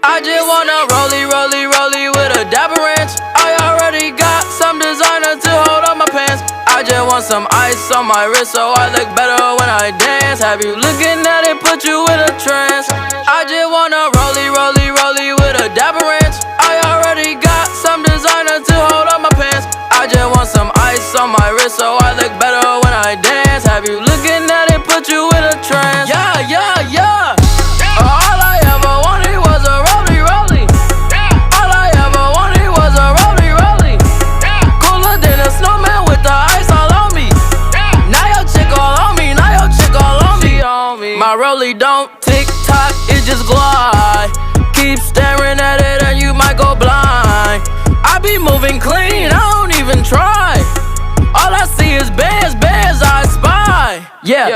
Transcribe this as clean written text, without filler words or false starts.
I just wanna rollie with a dapper ranch. I already got some designer to hold up my pants. I just want some ice on my wrist so I look better when I dance. Have you looking at it, put you in a trance. I just wanna rollie with a dapper ranch. I already got some designer to hold up my pants. I just want some ice on my wrist so I look better when I dance. Have you looking at it, put you in a trance. Yeah. All I ever wanted was a rollie. All I ever wanted was a rollie. Cooler than a snowman with the ice all on me. Now your chick all on me, My rollie don't tick tock, it just glide. Keep staring at it and you might go blind. I be moving clean, I don't even try. All I see is bands I spy. Yeah.